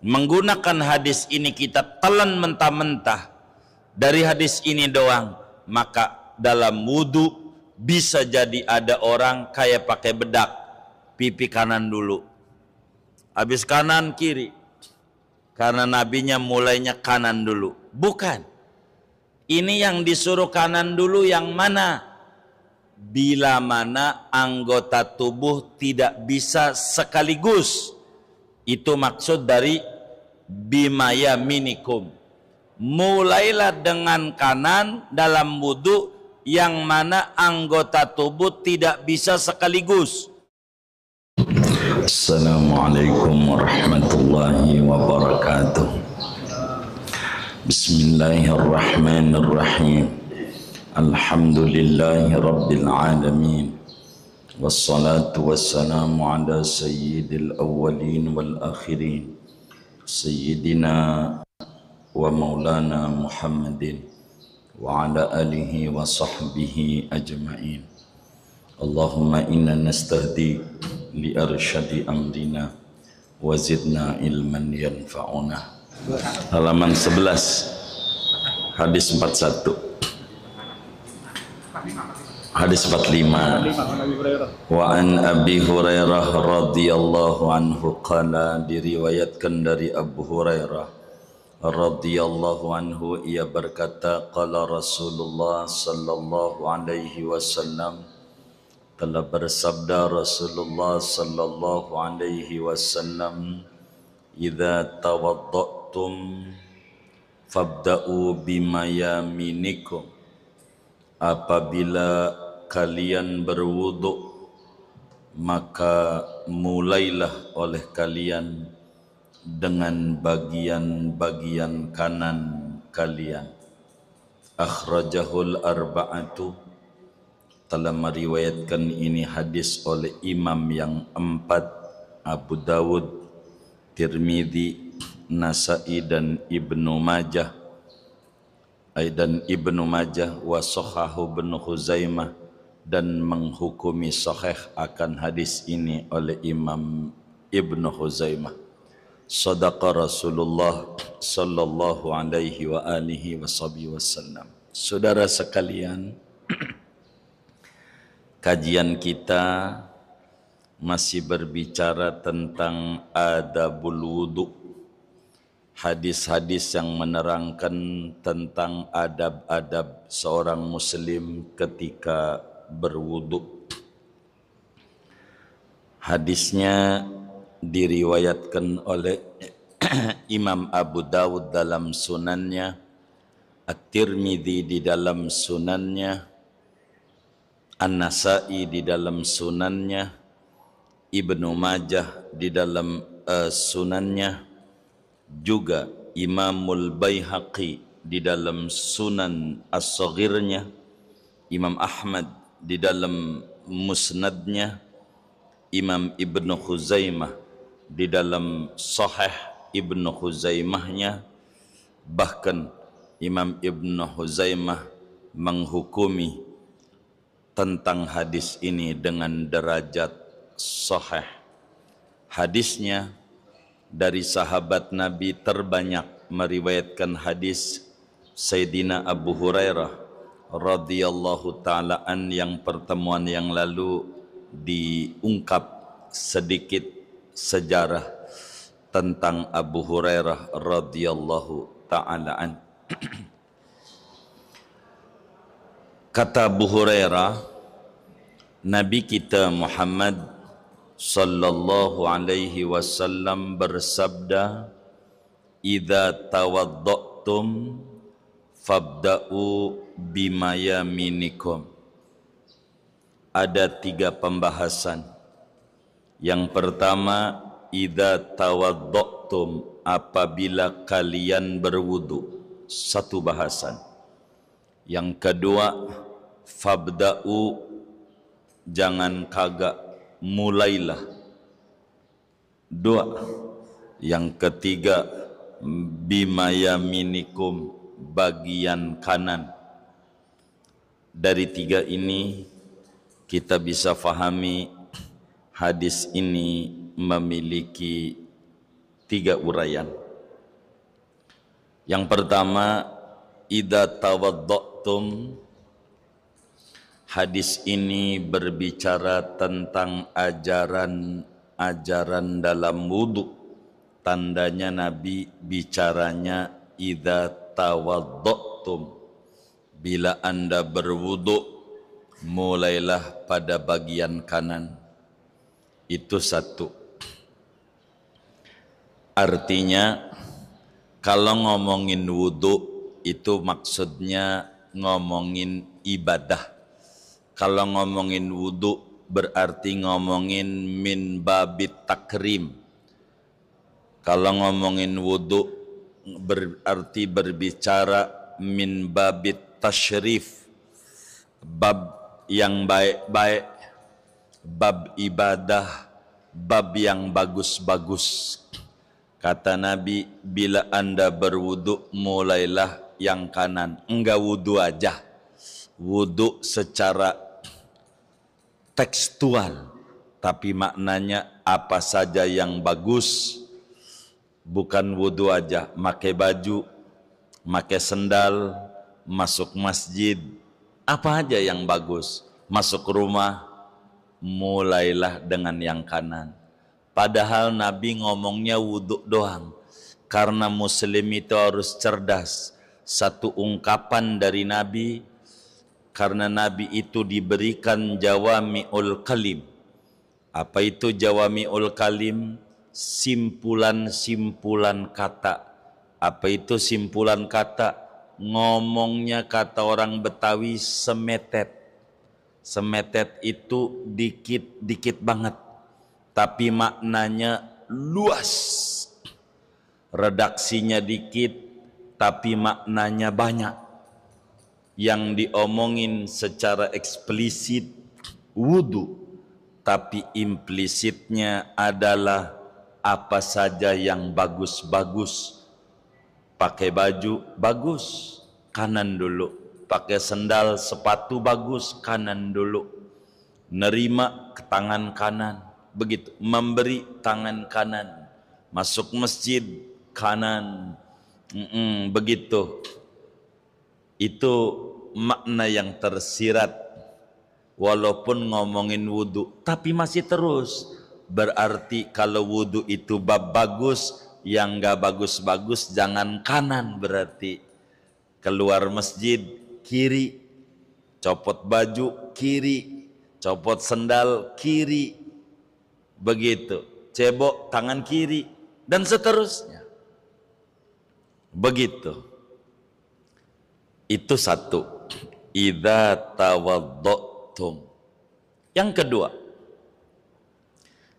menggunakan hadis ini kita telan mentah-mentah dari hadis ini doang, maka dalam wudu bisa jadi ada orang kayak pakai bedak, pipi kanan dulu, habis kanan kiri, karena nabinya mulainya kanan dulu. Bukan, ini yang disuruh kanan dulu yang mana? Bila mana anggota tubuh tidak bisa sekaligus. Itu maksud dari bimaya minikum. Mulailah dengan kanan dalam wudu yang mana anggota tubuh tidak bisa sekaligus. Assalamualaikum warahmatullahi wabarakatuh. Bismillahirrahmanirrahim. Alhamdulillahi rabbil alamin. Wassalatu wassalamu ala sayyidil awwalin wal akhirin, sayyidina wa maulana Muhammadin wa ala alihi wa sahbihi ajma'in. Allahumma inna nastahdi li arsyadi amrina wa zidna ilman yanfa'una. Halaman 11, hadis 41. Hadis 45. Wa an Abi Hurairah radhiyallahu anhu qala, diriwayatkan dari Abu Hurairah radhiyallahu anhu, ia berkata, qala Rasulullah sallallahu alaihi wasallam, telah bersabda Rasulullah sallallahu alaihi wasallam, idza tawadda'tum fabda'u bimayaminikum, apabila kalian berwudu maka mulailah oleh kalian dengan bagian-bagian kanan kalian. Akhrajahul arba'atu, telah meriwayatkan ini hadis oleh imam yang empat, Abu Dawud, Tirmidzi, Nasa'i dan Ibnu Majah, wa sahahu Ibnu Khuzaimah, dan menghukumi sahih akan hadis ini oleh Imam Ibnu Khuzaimah. Sadaqa Rasulullah sallallahu alaihi wa alihi wasallam. Saudara sekalian, kajian kita masih berbicara tentang adabul wudu, hadis-hadis yang menerangkan tentang adab-adab seorang muslim ketika berwudu. Hadisnya diriwayatkan oleh Imam Abu Dawud dalam sunannya, At-Tirmidzi di dalam sunannya, An-Nasa'i di dalam sunannya, Ibnu Majah di dalam sunannya, juga Imamul Baihaqi di dalam Sunan As-Saghirnya, Imam Ahmad di dalam Musnadnya, Imam Ibnu Khuzaimah di dalam Sahih Ibnu Khuzaimahnya. Bahkan Imam Ibnu Khuzaimah menghukumi tentang hadis ini dengan derajat sahih. Hadisnya dari sahabat Nabi terbanyak meriwayatkan hadis Sayyidina Abu Hurairah radhiyallahu ta'ala an, yang pertemuan yang lalu diungkap sedikit sejarah tentang Abu Hurairah radhiyallahu ta'ala an. Kata Abu Hurairah, Nabi kita Muhammad sallallahu alaihi wasallam bersabda, idza tawadda'tum fabda'u bimayaminikum. Ada 3 pembahasan. Yang pertama, idza tawadda'tum, apabila kalian berwudu, satu bahasan. Yang kedua, fabda'u, jangan kagak, mulailah. 2. Yang ketiga, bimayaminikum, bagian kanan. Dari 3 ini kita bisa fahami hadis ini memiliki 3 uraian. Yang pertama, idza tawadda'tum. Hadis ini berbicara tentang ajaran dalam wudu. Tandanya Nabi bicaranya idza tawadda'tum. Bila Anda berwudu, mulailah pada bagian kanan. Itu satu. Artinya kalau ngomongin wudu itu maksudnya ngomongin ibadah. Kalau ngomongin wudu berarti ngomongin min babit takrim. Kalau ngomongin wudu berarti berbicara min babit tasyrif. Bab yang baik-baik, bab ibadah, bab yang bagus-bagus. Kata Nabi, bila Anda berwudu, mulailah yang kanan. Enggak wudu aja. Wudu secara tekstual, tapi maknanya apa saja yang bagus. Bukan wudu aja, pakai baju, pakai sendal, masuk masjid, apa aja yang bagus. Masuk rumah, mulailah dengan yang kanan. Padahal Nabi ngomongnya wudhu doang. Karena muslim itu harus cerdas. Satu ungkapan dari Nabi, karena Nabi itu diberikan jawami'ul kalim. Apa itu jawami'ul kalim? Simpulan-simpulan kata. Apa itu simpulan kata? Ngomongnya kata orang Betawi semetet. Semetet itu dikit-dikit banget. Tapi maknanya luas. Redaksinya dikit, tapi maknanya banyak. Yang diomongin secara eksplisit wudu, tapi implisitnya adalah apa saja yang bagus-bagus. Pakai baju bagus, kanan dulu. Pakai sendal, sepatu bagus, kanan dulu. Nerima ke tangan kanan. Begitu, memberi tangan kanan, masuk masjid kanan, begitu. Itu makna yang tersirat. Walaupun ngomongin wudu, tapi masih terus. Berarti kalau wudu itu bab bagus, yang gak bagus-bagus jangan kanan berarti. Keluar masjid kiri, copot baju kiri, copot sendal kiri. Begitu, cebok tangan kiri dan seterusnya. Begitu. Itu satu. Idza tawadda'tum. Yang kedua,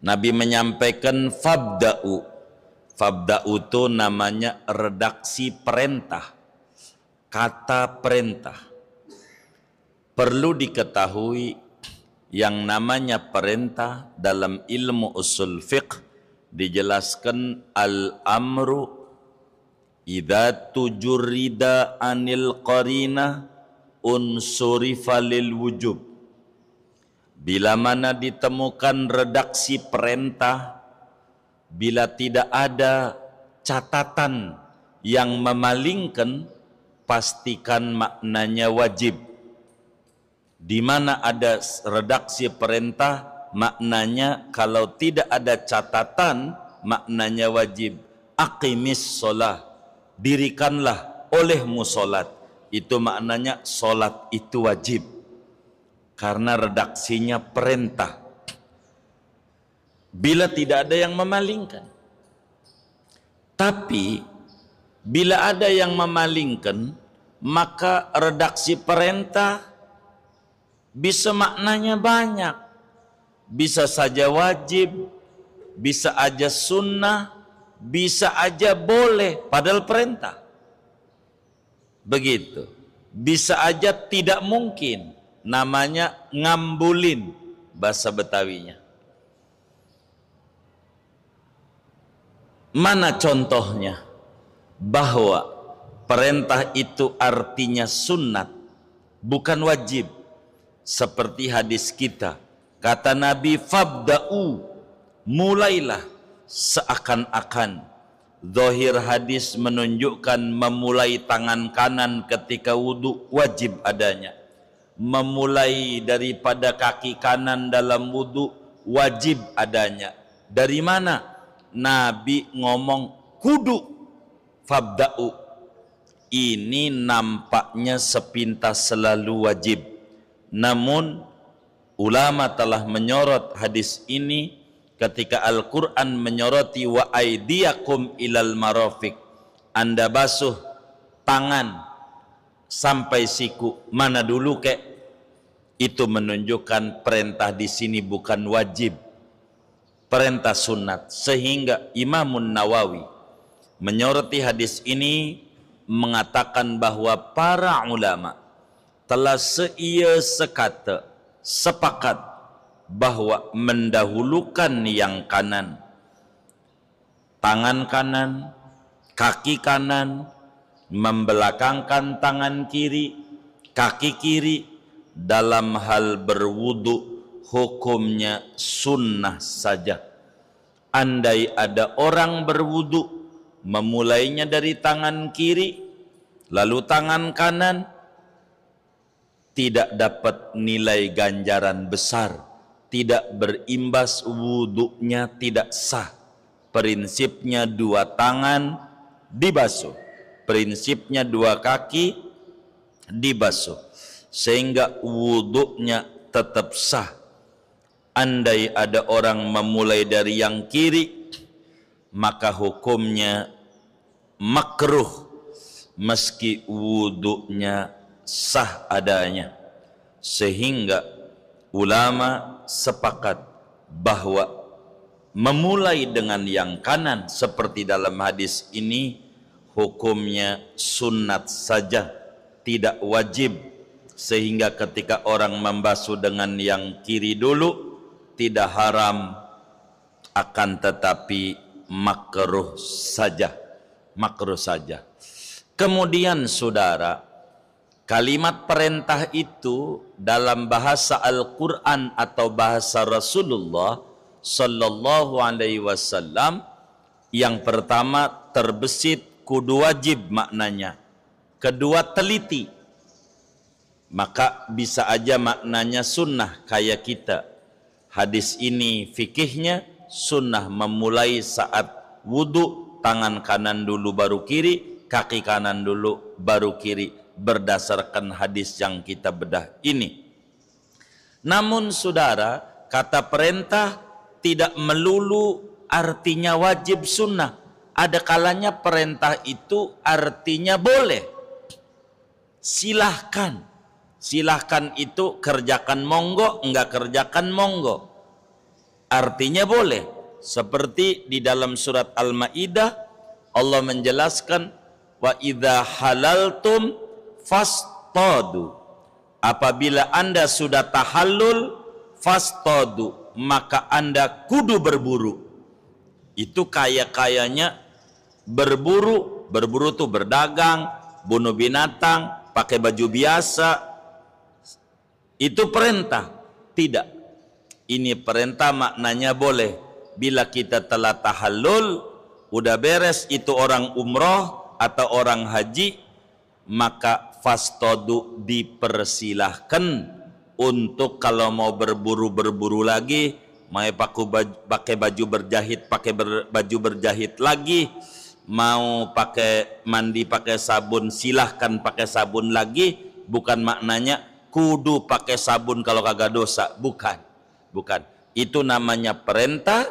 Nabi menyampaikan fabda'u. Fabda'u itu namanya redaksi perintah. Kata perintah. Perlu diketahui yang namanya perintah dalam ilmu usul fiqh dijelaskan al-amru idza tujurida anil qarina unsurifa lil wujub. Bila mana ditemukan redaksi perintah, bila tidak ada catatan yang memalingkan, pastikan maknanya wajib. Di mana ada redaksi perintah, maknanya kalau tidak ada catatan, maknanya wajib. Aqimis sholah, dirikanlah olehmu sholat. Itu maknanya sholat itu wajib. Karena redaksinya perintah. Bila tidak ada yang memalingkan. Tapi, bila ada yang memalingkan, maka redaksi perintah bisa maknanya banyak. Bisa saja wajib, bisa aja sunnah, bisa aja boleh, padahal perintah. Begitu. Bisa aja tidak mungkin, namanya ngambulin bahasa Betawinya. Mana contohnya? Bahwa perintah itu artinya sunnat, bukan wajib. Seperti hadis kita, kata Nabi fabda'u, mulailah, seakan-akan Zahir hadis menunjukkan memulai tangan kanan ketika wudu wajib adanya. Memulai daripada kaki kanan dalam wudu wajib adanya. Dari mana? Nabi ngomong kudu fabda'u. Ini nampaknya sepintas selalu wajib. Namun ulama telah menyorot hadis ini ketika Al-Quran menyoroti wa aidiyakum ilal marafiq. Anda basuh tangan sampai siku. Mana dulu kek? Itu menunjukkan perintah di sini bukan wajib, perintah sunat. Sehingga Imamun Nawawi menyoroti hadis ini mengatakan bahwa para ulama telah seia sekata sepakat bahwa mendahulukan yang kanan, tangan kanan, kaki kanan, membelakangkan tangan kiri, kaki kiri dalam hal berwudu hukumnya sunnah saja. Andai ada orang berwudu memulainya dari tangan kiri lalu tangan kanan, tidak dapat nilai ganjaran besar, tidak berimbas, wudunya tidak sah. Prinsipnya dua tangan dibasuh, prinsipnya dua kaki dibasuh, sehingga wudunya tetap sah. Andai ada orang memulai dari yang kiri, maka hukumnya makruh meski wudunya sah adanya. Sehingga ulama sepakat bahwa memulai dengan yang kanan seperti dalam hadis ini hukumnya sunat saja, tidak wajib. Sehingga ketika orang membasuh dengan yang kiri dulu tidak haram, akan tetapi makruh saja, makruh saja. Kemudian saudara, kalimat perintah itu dalam bahasa Al-Quran atau bahasa Rasulullah Sallallahu Alaihi Wasallam, yang pertama terbesit kudu wajib maknanya, kedua teliti, maka bisa aja maknanya sunnah kayak kita. Hadis ini fikihnya sunnah memulai saat wudu, tangan kanan dulu baru kiri, kaki kanan dulu baru kiri, berdasarkan hadis yang kita bedah ini. Namun saudara, kata perintah tidak melulu artinya wajib sunnah. Ada kalanya perintah itu artinya boleh, silahkan. Silahkan itu kerjakan monggo, enggak kerjakan monggo, artinya boleh. Seperti di dalam surat Al-Maidah Allah menjelaskan wa idza halaltum fastadu, apabila Anda sudah tahallul fastadu, maka Anda kudu berburu. Itu kayaknya berburu tuh berdagang, bunuh binatang, pakai baju biasa. Itu perintah? Tidak. Ini perintah maknanya boleh. Bila kita telah tahallul, udah beres itu orang umroh atau orang haji, maka fastadu dipersilahkan untuk kalau mau berburu lagi, mau pakai baju berjahit, baju berjahit lagi, mau pakai mandi pakai sabun, silahkan pakai sabun lagi. Bukan maknanya kudu pakai sabun kalau kagak dosa, bukan. Itu namanya perintah,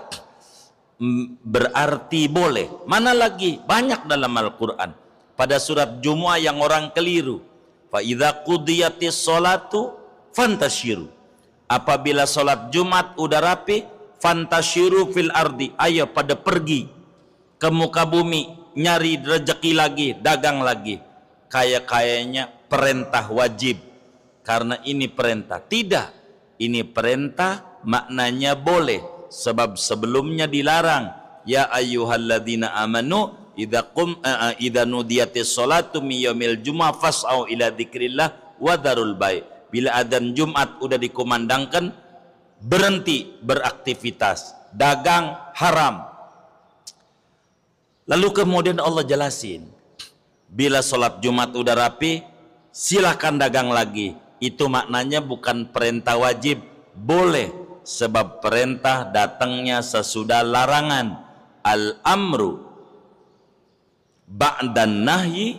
berarti boleh. Mana lagi? Banyak dalam Al-Quran. Pada surat Jumu'ah yang orang keliru, fa idza qudiyatis sholatu fantashiru, apabila sholat Jumat udah rapi, fantashiru fil ardi, ayo pada pergi ke muka bumi, nyari rezeki lagi, dagang lagi. Kayaknya perintah wajib karena ini perintah. Tidak, ini perintah maknanya boleh, sebab sebelumnya dilarang. Ya ayyuhalladzina amanu idza nudiyatis sholatu min yaumil jumu'ah fas'au ila dzikrillah wa dzarul bai'. Bila adzan Jumat udah dikumandangkan, berhenti beraktivitas, dagang haram. Lalu kemudian Allah jelasin, bila sholat Jumat udah rapi, silakan dagang lagi. Itu maknanya bukan perintah wajib, boleh, sebab perintah datangnya sesudah larangan. Al-amru ba'dan nahyi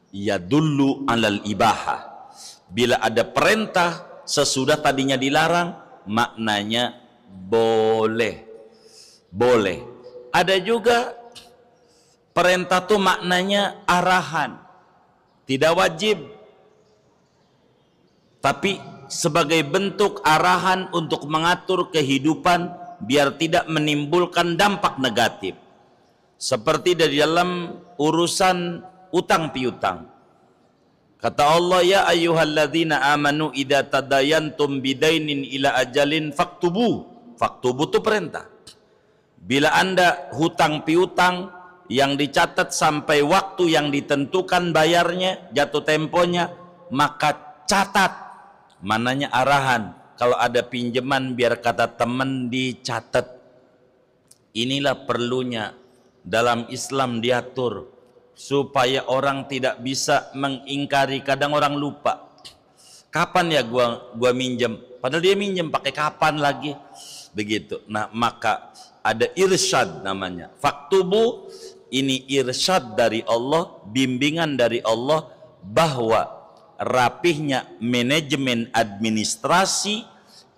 yadullu alal ibahah. Bila ada perintah sesudah tadinya dilarang, maknanya boleh. Boleh. Ada juga perintah itu maknanya arahan, tidak wajib, tapi sebagai bentuk arahan untuk mengatur kehidupan biar tidak menimbulkan dampak negatif. Seperti dari dalam urusan utang piutang. Kata Allah, ya ayyuhalladzina amanu idza tadayantum bidainin ila ajalin faktubu. Faktubu itu perintah. Bila Anda hutang piutang yang dicatat sampai waktu yang ditentukan bayarnya, jatuh temponya, maka catat. Mananya arahan. Kalau ada pinjaman biar kata teman dicatat. Inilah perlunya dalam Islam diatur supaya orang tidak bisa mengingkari. Kadang orang lupa, kapan ya gua minjem, padahal dia minjem pakai kapan lagi, begitu. Nah, maka ada irsyad namanya. Faktubu, ini irsyad dari Allah, bimbingan dari Allah bahwa rapihnya manajemen administrasi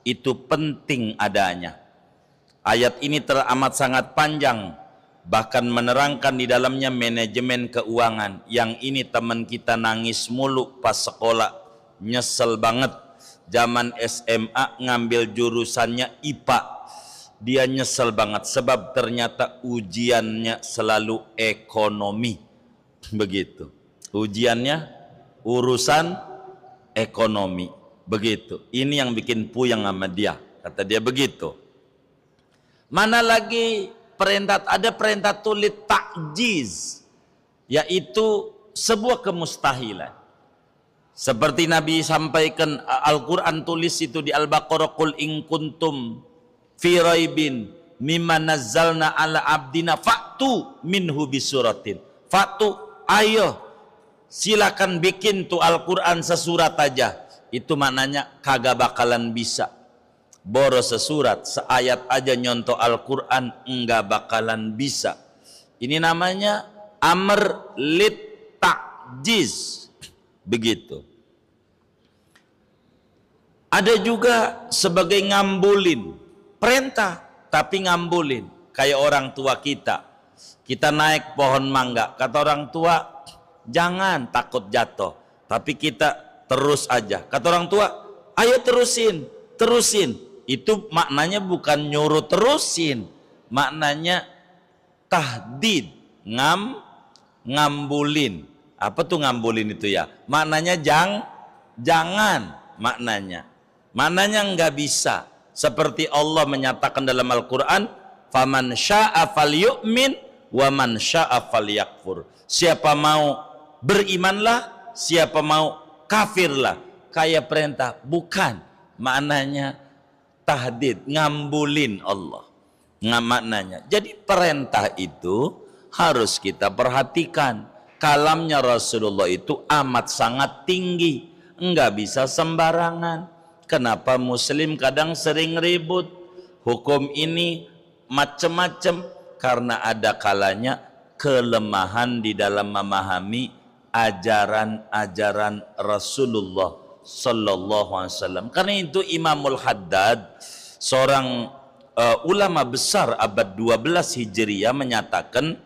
itu penting adanya. Ayat ini teramat sangat panjang, bahkan menerangkan di dalamnya manajemen keuangan. Yang ini teman kita nangis mulu pas sekolah, nyesel banget. Zaman SMA ngambil jurusannya IPA, dia nyesel banget sebab ternyata ujiannya selalu ekonomi. Begitu, ujiannya urusan ekonomi, begitu. Ini yang bikin puyeng sama dia, kata dia begitu. Mana lagi perintah, ada perintah tulis ta'jiz, yaitu sebuah kemustahilan. Seperti Nabi sampaikan, Al-Quran tulis itu di Al-Baqarah, qul in kuntum fi raibin mimma nazzalna ala abdina fa'tu minhu bisuratin. Fa'tu, ayo silakan bikin tuh Al-Quran sesurat aja. Itu maknanya kagak bakalan bisa. Boros sesurat, seayat aja nyontoh Al-Quran, enggak bakalan bisa. Ini namanya amr lit ta'jiz. Begitu. Ada juga sebagai ngambulin. Perintah, tapi ngambulin. Kayak orang tua kita. Kita naik pohon mangga. Kata orang tua, jangan, takut jatuh. Tapi kita terus aja. Kata orang tua, ayo terusin, terusin. Itu maknanya bukan nyuruh terusin. Maknanya tahdid, ngambulin. Apa tuh ngambulin itu ya? Maknanya jangan, maknanya. Maknanya enggak bisa. Seperti Allah menyatakan dalam Al-Quran, faman sya'a falyu'min wa man sya'a falyakfur. Siapa mau berimanlah, siapa mau kafirlah. Kayak perintah, bukan. Maknanya tahdid, ngambulin Allah. Maknanya. Jadi perintah itu harus kita perhatikan. Kalamnya Rasulullah itu amat sangat tinggi. Enggak bisa sembarangan. Kenapa Muslim kadang sering ribut? Hukum ini macam-macam. Karena ada kalanya kelemahan di dalam memahami ajaran-ajaran Rasulullah Sallallahu Alaihi Wasallam. Karena itu Imamul Haddad, seorang ulama besar abad 12 Hijriah, menyatakan,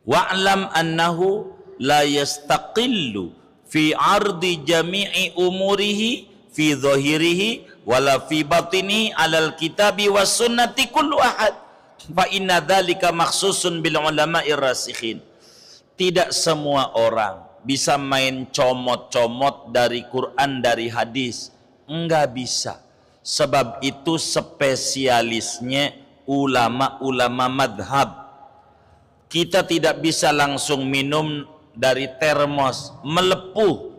wa'lam annahu la yastaqillu fi ardi jami'i umurihi fi dhahirihi wala fi batinihi alal kitabi was sunnati kullu ahad fa inna dzalika makhsusun bil ulama'ir rasikhin. Tidak semua orang bisa main comot-comot dari Quran, dari hadis. Enggak bisa. Sebab itu spesialisnya ulama-ulama madhab. Kita tidak bisa langsung minum dari termos, melepuh.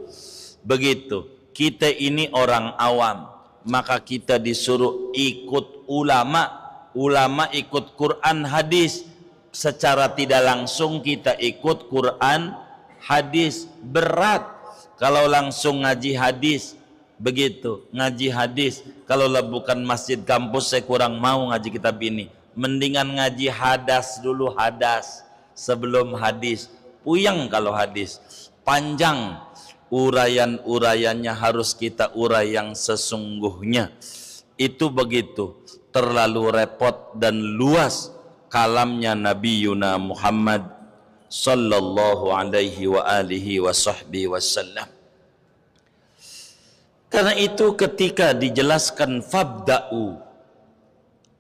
Begitu. Kita ini orang awam. Maka kita disuruh ikut ulama. Ulama ikut Quran, hadis. secara tidak langsung kita ikut Quran, hadis. Berat kalau langsung ngaji hadis. Begitu, ngaji hadis. Kalau bukan masjid kampus, saya kurang mau ngaji kitab ini. Mendingan ngaji hadas dulu, hadas sebelum hadis. Puyeng kalau hadis, panjang uraian-uraiannya, harus kita urai yang sesungguhnya. Itu begitu, terlalu repot dan luas kalamnya Nabi Yuna Muhammad sallallahu alaihi wa alihi wa sahbihi wasallam. Karena itu ketika dijelaskan fabda'u,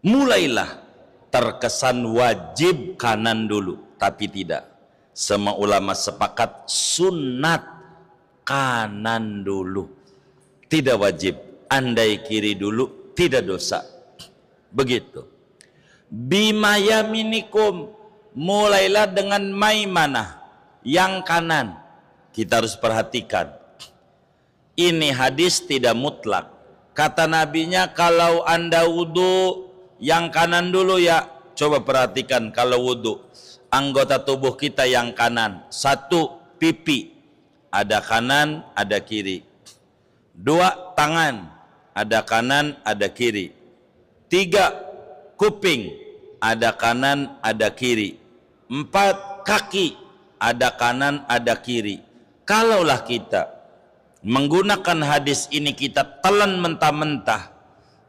mulailah, terkesan wajib kanan dulu, tapi tidak. Semua ulama sepakat sunat kanan dulu, tidak wajib. Andai kiri dulu tidak dosa. Begitu. Bima yaminikum, mulailah dengan maimanah, yang kanan. Kita harus perhatikan. Ini hadis tidak mutlak. Kata nabinya, kalau anda wudu yang kanan dulu ya. Coba perhatikan kalau wudu, anggota tubuh kita yang kanan. 1, pipi, ada kanan ada kiri. 2, tangan, ada kanan ada kiri. 3, kuping, ada kanan ada kiri. 4, kaki, ada kanan ada kiri. Kalaulah kita menggunakan hadis ini, kita telan mentah-mentah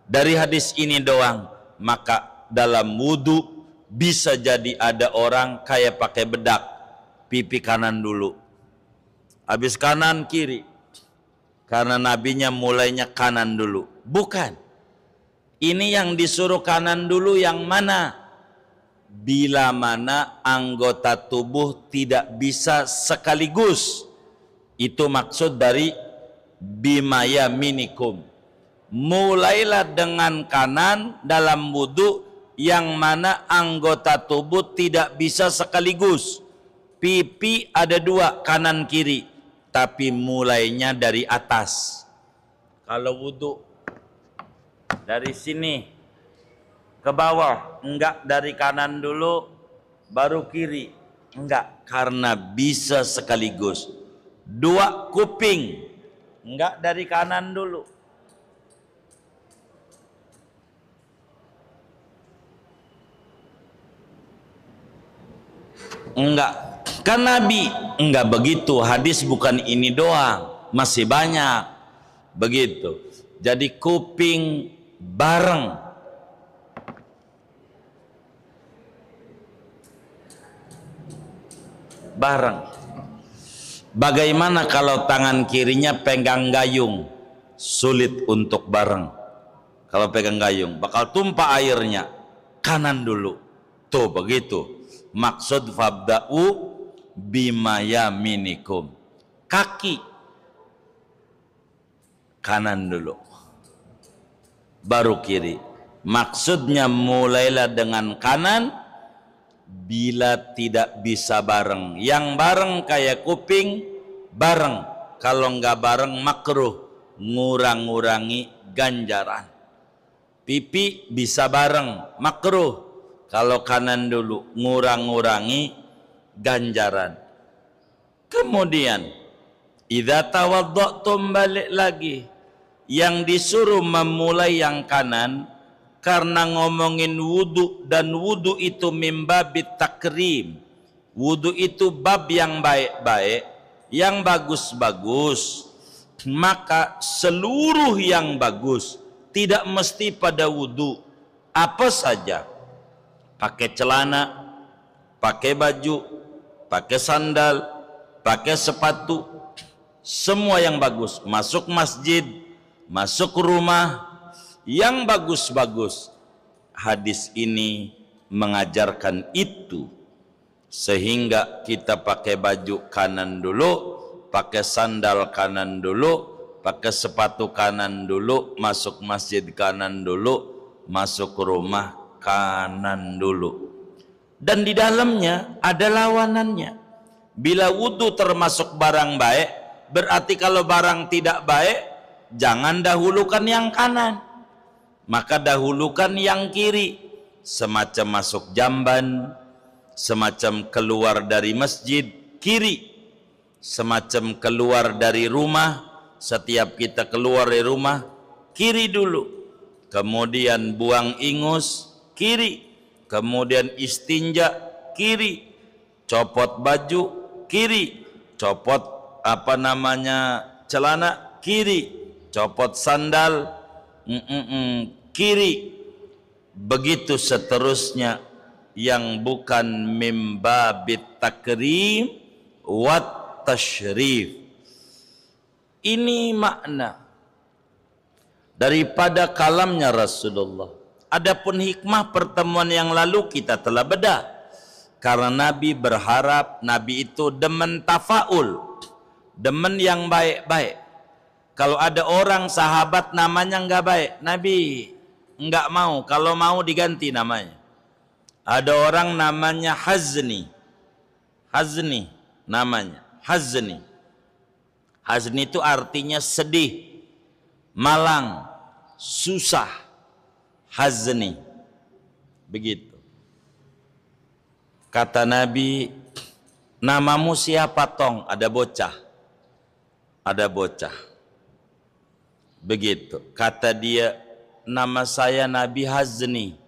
dari hadis ini doang, maka dalam wudu bisa jadi ada orang kayak pakai bedak, pipi kanan dulu, habis kanan kiri, karena nabinya mulainya kanan dulu. Bukan, ini yang disuruh kanan dulu yang mana? Bila mana anggota tubuh tidak bisa sekaligus. Itu maksud dari bima yaminikum. Mulailah dengan kanan dalam wudu yang mana anggota tubuh tidak bisa sekaligus. Pipi ada 2, kanan kiri, tapi mulainya dari atas. Kalau wudu dari sini ke bawah, enggak dari kanan dulu baru kiri, enggak, karena bisa sekaligus. 2, kuping, enggak dari kanan dulu. Enggak, kan Nabi enggak begitu. Hadis bukan ini doang, masih banyak. Begitu. Jadi kuping bareng. Bareng. Bagaimana kalau tangan kirinya pegang gayung? Sulit untuk bareng. Kalau pegang gayung bakal tumpah airnya. Kanan dulu. Tuh begitu. Maksud fabda'u bima yaminikum. Kaki kanan dulu, baru kiri. Maksudnya mulailah dengan kanan. Bila tidak bisa bareng, yang bareng kayak kuping bareng, kalau nggak bareng makruh, ngurang-ngurangi ganjaran. Pipi bisa bareng, makruh, kalau kanan dulu, ngurang-ngurangi ganjaran. Kemudian idza tawadda'tum, balik lagi, yang disuruh memulai yang kanan karena ngomongin wudu, dan wudu itu mimbabit takrim. Wudu itu bab yang baik-baik, yang bagus-bagus. Maka seluruh yang bagus, tidak mesti pada wudu. Apa saja, pakai celana, pakai baju, pakai sandal, pakai sepatu, semua yang bagus. Masuk masjid, masuk rumah, yang bagus-bagus. Hadis ini mengajarkan itu, sehingga kita pakai baju kanan dulu, pakai sandal kanan dulu, pakai sepatu kanan dulu, masuk masjid kanan dulu, masuk rumah kanan dulu. Dan di dalamnya ada lawanannya. Bila wudu termasuk barang baik, berarti kalau barang tidak baik, jangan dahulukan yang kanan, maka dahulukan yang kiri. Semacam masuk jamban, semacam keluar dari masjid, kiri. Semacam keluar dari rumah, setiap kita keluar dari rumah, kiri dulu. Kemudian buang ingus, kiri. Kemudian istinja, kiri. Copot baju, kiri. Copot celana, kiri. Copot sandal, kiri. Begitu seterusnya yang bukan mimbabit takrim wat tasyrif. Ini makna daripada kalamnya Rasulullah. Adapun hikmah pertemuan yang lalu kita telah bedah. Karena Nabi berharap, Nabi itu demen tafaul, demen yang baik-baik. Kalau ada orang sahabat namanya enggak baik, Nabi enggak mau. Kalau mau diganti namanya. Ada orang namanya Hazni namanya. Hazni itu artinya sedih, malang, susah. Hazni, begitu. Kata Nabi, namamu siapa tong? Ada bocah. Begitu. Kata dia, nama saya Nabi Hazni.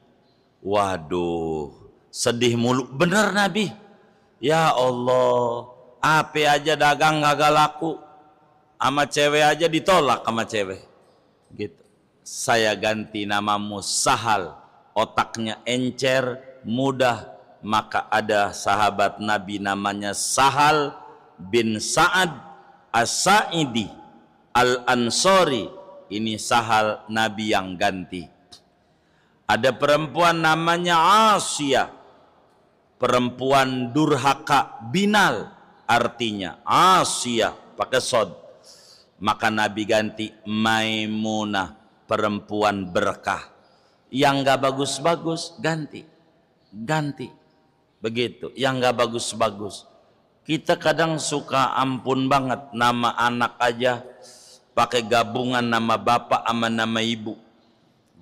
Waduh, sedih mulu. Bener Nabi. Ya Allah, apa aja dagang gagal laku, sama cewek aja ditolak sama cewek. Gitu. Saya ganti namamu Sahal, otaknya encer, mudah. Maka ada sahabat Nabi namanya Sahal bin Sa'ad As-Sa'idi Al-Ansori. Ini Sahal Nabi yang ganti. Ada perempuan namanya Asiyah, perempuan durhaka, binal artinya. Asiyah pakai sod. Maka Nabi ganti Maimunah, perempuan berkah. Yang gak bagus-bagus ganti. Begitu. Yang gak bagus-bagus. Kita kadang suka ampun banget, nama anak aja pakai gabungan nama bapak sama nama ibu.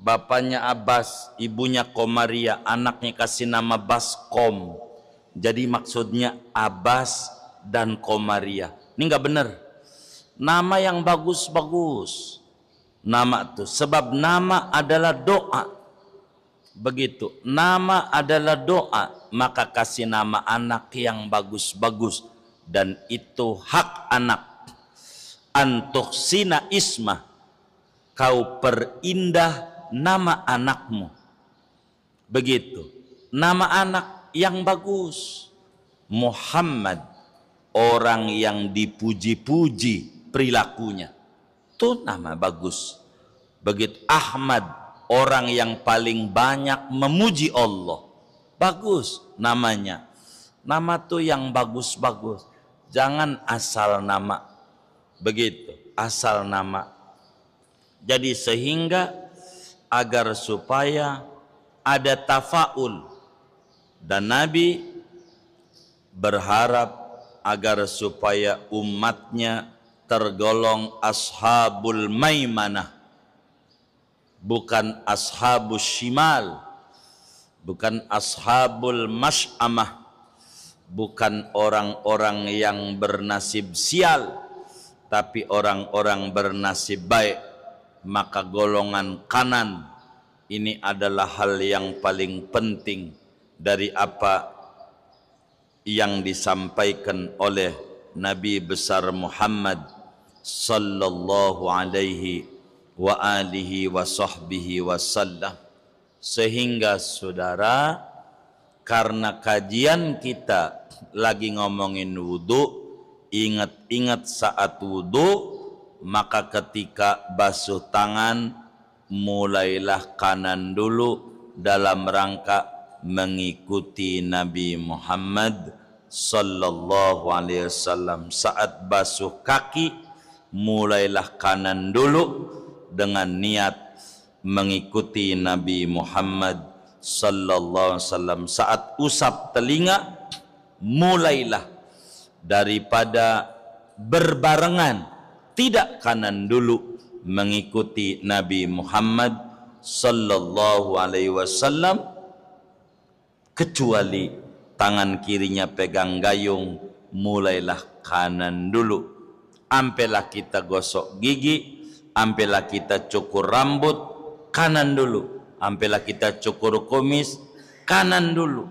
Bapaknya Abbas, ibunya Komaria, anaknya kasih nama Baskom. Jadi maksudnya Abbas dan Komaria. Ini nggak benar. Nama yang bagus-bagus. Nama tuh, sebab nama adalah doa. Begitu. Nama adalah doa, maka kasih nama anak yang bagus-bagus. Dan itu hak anak. Antuksina ismah. Kau perindah nama anakmu. Begitu. Nama anak yang bagus. Muhammad, orang yang dipuji-puji perilakunya. Itu nama bagus. Begitu. Ahmad, orang yang paling banyak memuji Allah. Bagus namanya. Nama tuh yang bagus-bagus. Jangan asal nama. Begitu. Asal nama. Jadi sehingga agar supaya ada tafaul, dan Nabi berharap agar supaya umatnya tergolong ashabul maimanah, bukan ashabus shimal, bukan ashabul masy'amah, bukan orang-orang yang bernasib sial, tapi orang-orang bernasib baik. Maka golongan kanan ini adalah hal yang paling penting dari apa yang disampaikan oleh Nabi besar Muhammad sallallahu alaihi wa alihi wa sahbihi wasallam. Sehingga saudara, karena kajian kita lagi ngomongin wudu, ingat-ingat saat wudu, maka ketika basuh tangan mulailah kanan dulu dalam rangka mengikuti Nabi Muhammad sallallahu alaihi wasallam. Saat basuh kaki mulailah kanan dulu dengan niat mengikuti Nabi Muhammad sallallahu alaihi wasallam. Saat usap telinga mulailah daripada berbarengan, tidak kanan dulu, mengikuti Nabi Muhammad sallallahu alaihi wasallam, kecuali tangan kirinya pegang gayung, mulailah kanan dulu. Ampelah kita gosok gigi, ampelah kita cukur rambut, kanan dulu. Ampelah kita cukur kumis, kanan dulu.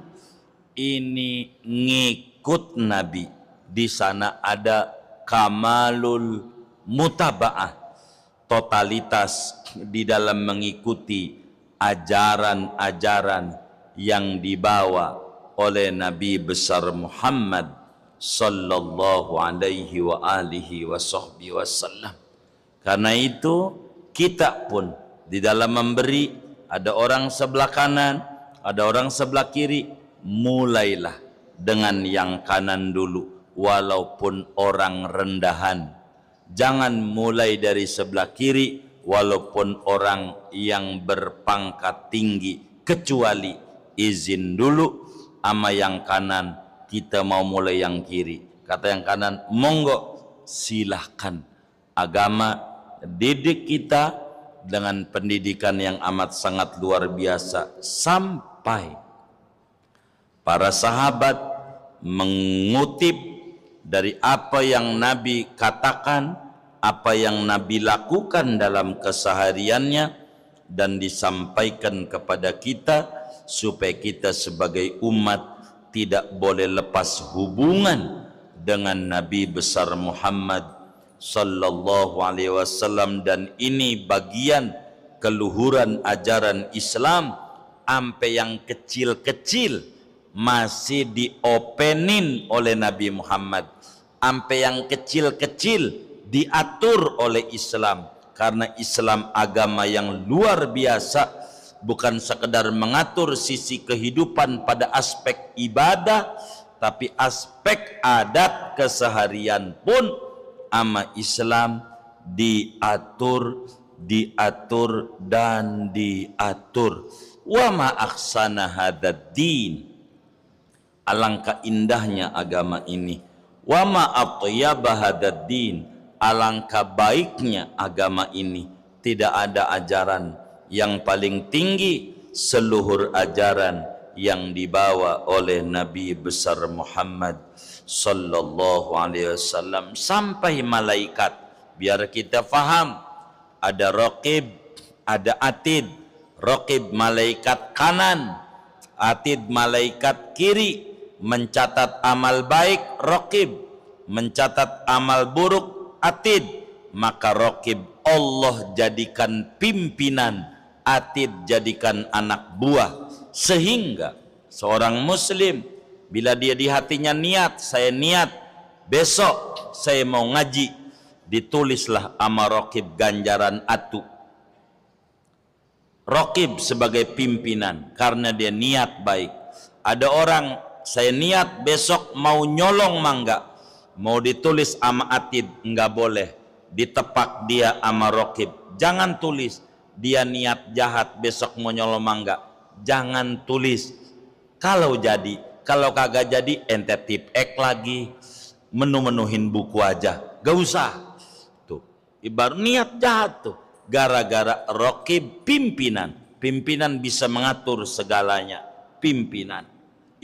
Ini ngikut Nabi. Di sana ada kamalul mutaba'ah, totalitas di dalam mengikuti ajaran-ajaran yang dibawa oleh Nabi besar Muhammad sallallahu alaihi wa alihi wa sahbihi wasallam. Karena itu kita pun di dalam memberi, ada orang sebelah kanan, ada orang sebelah kiri, mulailah dengan yang kanan dulu walaupun orang rendahan. Jangan mulai dari sebelah kiri walaupun orang yang berpangkat tinggi, kecuali izin dulu ama yang kanan, kita mau mulai yang kiri. Kata yang kanan, monggo silahkan. Agama didik kita dengan pendidikan yang amat sangat luar biasa, sampai para sahabat mengutip dari apa yang Nabi katakan, apa yang Nabi lakukan dalam kesehariannya, dan disampaikan kepada kita supaya kita sebagai umat tidak boleh lepas hubungan dengan Nabi besar Muhammad sallallahu alaihi wasallam. Dan ini bagian keluhuran ajaran Islam, sampai yang kecil-kecil masih diopenin oleh Nabi Muhammad, sampai yang kecil-kecil diatur oleh Islam. Karena Islam agama yang luar biasa, bukan sekedar mengatur sisi kehidupan pada aspek ibadah, tapi aspek adat keseharian pun ama Islam diatur dan diatur. Wa ma ahsana hadzal din, alangkah indahnya agama ini. Wa ma atyaba hadzal din, alangkah baiknya agama ini. Tidak ada ajaran yang paling tinggi seluhur ajaran yang dibawa oleh Nabi besar Muhammad sallallahu alaihi wasallam. Sampai malaikat, biar kita faham, ada raqib, ada atid. Raqib malaikat kanan, atid malaikat kiri, mencatat amal baik raqib, mencatat amal buruk atid. Maka raqib Allah jadikan pimpinan, atid jadikan anak buah. Sehingga seorang muslim bila dia di hatinya niat, saya niat besok saya mau ngaji, ditulislah ama raqib ganjaran atu. Raqib sebagai pimpinan karena dia niat baik. Ada orang, saya niat besok mau nyolong mangga, mau ditulis ama atid, enggak boleh. Ditepak dia ama raqib, jangan tulis. Dia niat jahat besok mau nyolong mangga, jangan tulis. Kalau jadi, kalau kagak jadi ente tip ek lagi, menu-menuhin buku aja, gak usah. Tuh, ibarat niat jahat tuh. Gara-gara raqib pimpinan, pimpinan bisa mengatur segalanya. Pimpinan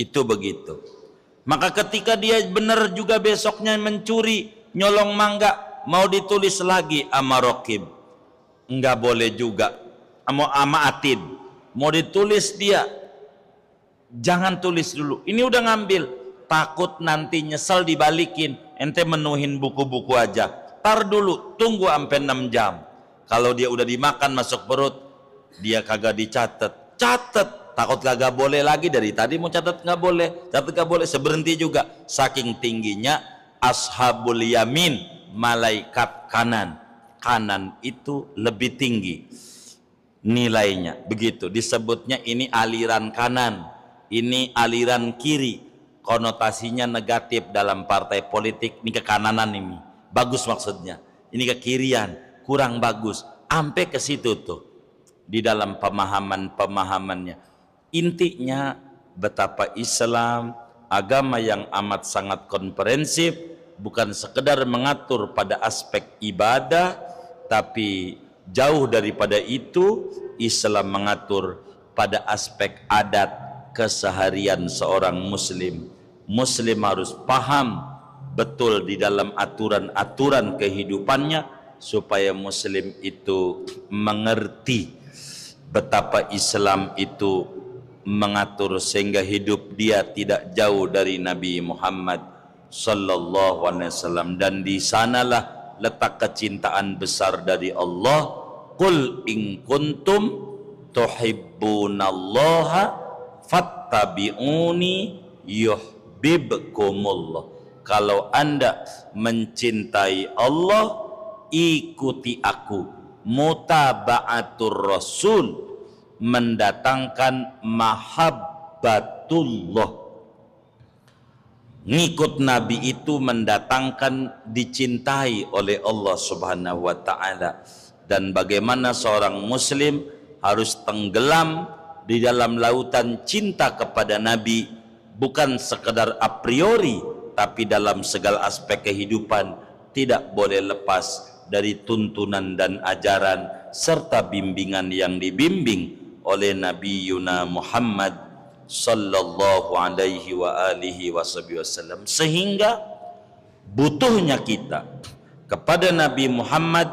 itu begitu. Maka ketika dia benar juga besoknya mencuri, nyolong mangga, mau ditulis lagi ama raqib, enggak boleh juga. Ama atid mau ditulis dia, jangan tulis dulu. Ini udah ngambil, takut nanti nyesel dibalikin. Ente menuhin buku-buku aja, tar dulu, tunggu sampai 6 jam. Kalau dia udah dimakan masuk perut, dia kagak dicatat, catat. Takut kagak boleh lagi, dari tadi mau catat nggak boleh, catat nggak boleh, seberhenti juga. Saking tingginya ashabul yamin, malaikat kanan. Kanan itu lebih tinggi nilainya, begitu disebutnya. Ini aliran kanan, ini aliran kiri, konotasinya negatif dalam partai politik. Ini kekananan, ini bagus maksudnya, ini kekirian kurang bagus. Sampai ke situ tuh di dalam pemahamannya. Intinya betapa Islam agama yang amat sangat komprehensif, bukan sekedar mengatur pada aspek ibadah, tapi jauh daripada itu Islam mengatur pada aspek adat keseharian seorang muslim. Muslim harus paham betul di dalam aturan-aturan kehidupannya, supaya muslim itu mengerti betapa Islam itu mengatur sehingga hidup dia tidak jauh dari Nabi Muhammad sallallahu alaihi wasallam. Dan di sanalah letak kecintaan besar dari Allah. Qul in kuntum tuhibbunallaha fattabi'uni yuhibbukumullah. Kalau Anda mencintai Allah, ikuti aku. Mutaba'atur Rasul mendatangkan mahabbatullah. Ngikut Nabi itu mendatangkan dicintai oleh Allah Subhanahu wa taala. Dan bagaimana seorang muslim harus tenggelam di dalam lautan cinta kepada Nabi, bukan sekedar a priori, tapi dalam segala aspek kehidupan. Tidak boleh lepas dari tuntunan dan ajaran serta bimbingan yang dibimbing oleh Nabi Yuna Muhammad sallallahu alaihi wa alihi wasallam. Sehingga butuhnya kita kepada Nabi Muhammad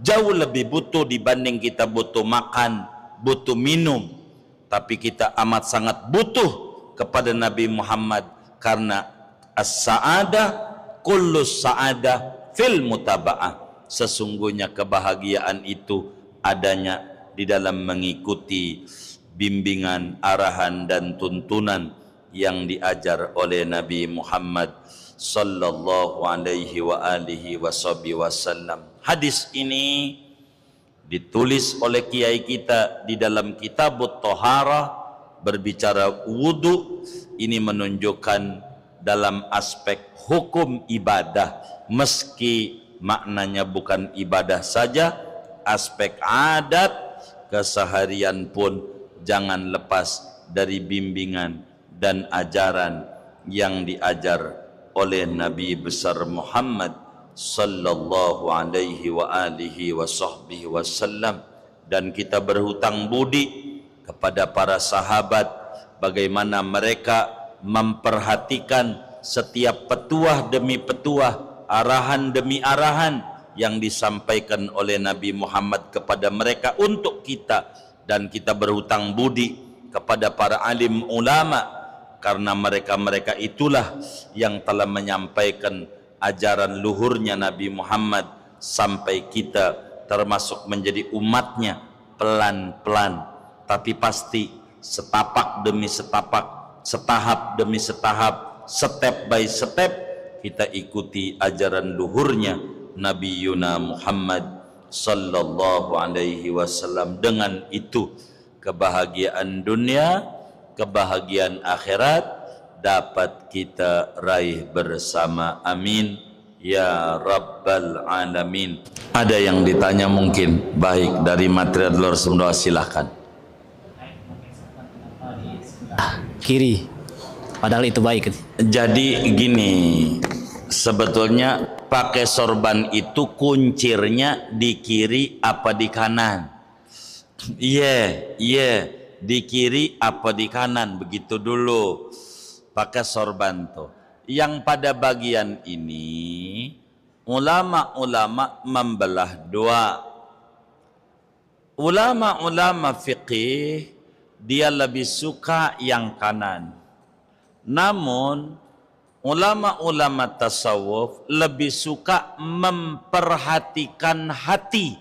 jauh lebih butuh dibanding kita butuh makan, butuh minum. Tapi kita amat sangat butuh kepada Nabi Muhammad, karena as-sa'adah kullus sa'adah fil mutaba'ah. Sesungguhnya kebahagiaan itu adanya di dalam mengikuti bimbingan, arahan dan tuntunan yang diajar oleh Nabi Muhammad sallallahu alaihi wa alihi wasallam. Hadis ini ditulis oleh kiai kita di dalam Kitabut Thaharah, berbicara wudu. Ini menunjukkan dalam aspek hukum ibadah, meski maknanya bukan ibadah saja, aspek adat keseharian pun jangan lepas dari bimbingan dan ajaran yang diajar oleh Nabi besar Muhammad sallallahu alaihi wa alihi wa sahbihi wasallam. Dan kita berhutang budi kepada para sahabat, bagaimana mereka memperhatikan setiap petuah demi petuah, arahan demi arahan yang disampaikan oleh Nabi Muhammad kepada mereka untuk kita. Dan kita berhutang budi kepada para alim ulama, karena mereka-mereka itulah yang telah menyampaikan ajaran luhurnya Nabi Muhammad sampai kita termasuk menjadi umatnya pelan-pelan, tapi pasti setapak demi setapak, setahap demi setahap, step by step kita ikuti ajaran luhurnya Nabi Yuna Muhammad sallallahu alaihi wasallam. Dengan itu kebahagiaan dunia, kebahagiaan akhirat dapat kita raih bersama. Amin ya rabbal alamin. Ada yang ditanya mungkin? Baik, dari material luar semua silahkan. Kiri, padahal itu baik. Jadi gini, sebetulnya pakai sorban itu kuncirnya di kiri apa di kanan? Iya, di kiri apa di kanan, begitu dulu pakai sorban tuh. Yang pada bagian ini ulama-ulama membelah dua. Ulama-ulama fiqih dia lebih suka yang kanan. Namun ulama-ulama tasawuf lebih suka memperhatikan hati,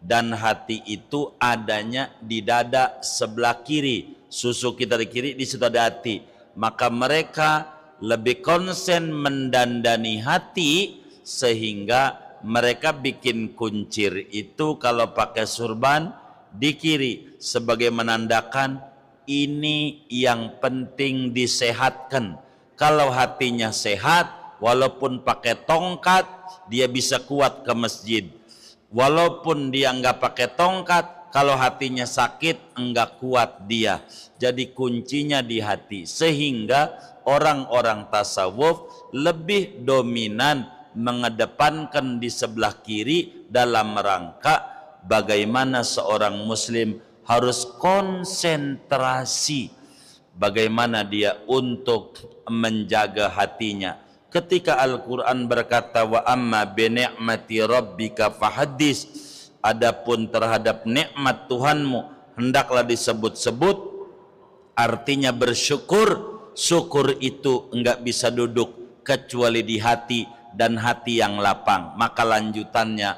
dan hati itu adanya di dada sebelah kiri. Susu kita di kiri, di situ ada hati. Maka mereka lebih konsen mendandani hati, sehingga mereka bikin kuncir itu kalau pakai surban di kiri sebagai menandakan ini yang penting disehatkan. Kalau hatinya sehat, walaupun pakai tongkat dia bisa kuat ke masjid. Walaupun dia enggak pakai tongkat, kalau hatinya sakit enggak kuat dia. Jadi kuncinya di hati. Sehingga orang-orang tasawuf lebih dominan mengedepankan di sebelah kiri dalam rangka bagaimana seorang muslim harus konsentrasi bagaimana dia untuk menjaga hatinya. Ketika Al-Quran berkata wa amma bi ni'mati rabbika fahaddis, adapun terhadap nikmat Tuhanmu hendaklah disebut-sebut, artinya bersyukur. Syukur itu enggak bisa duduk kecuali di hati, dan hati yang lapang. Maka lanjutannya,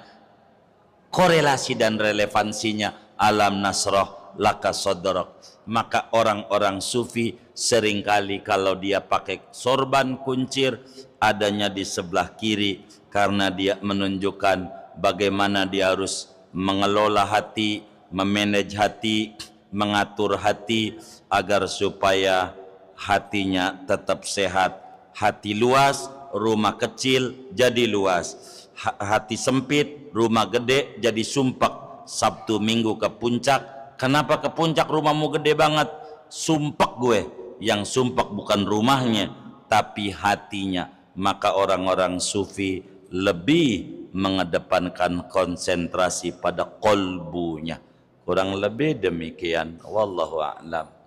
korelasi dan relevansinya, alam nasroh laka sodorok. Maka orang-orang sufi seringkali kalau dia pakai sorban kuncir, adanya di sebelah kiri, karena dia menunjukkan bagaimana dia harus mengelola hati, memanage hati, mengatur hati agar supaya hatinya tetap sehat. Hati luas, rumah kecil jadi luas. Hati sempit, rumah gede jadi sumpek. Sabtu Minggu ke puncak. Kenapa ke puncak rumahmu gede banget? Sumpek gue. Yang sumpek bukan rumahnya, tapi hatinya. Maka orang-orang sufi lebih mengedepankan konsentrasi pada kolbunya. Kurang lebih demikian. Wallahu a'lam.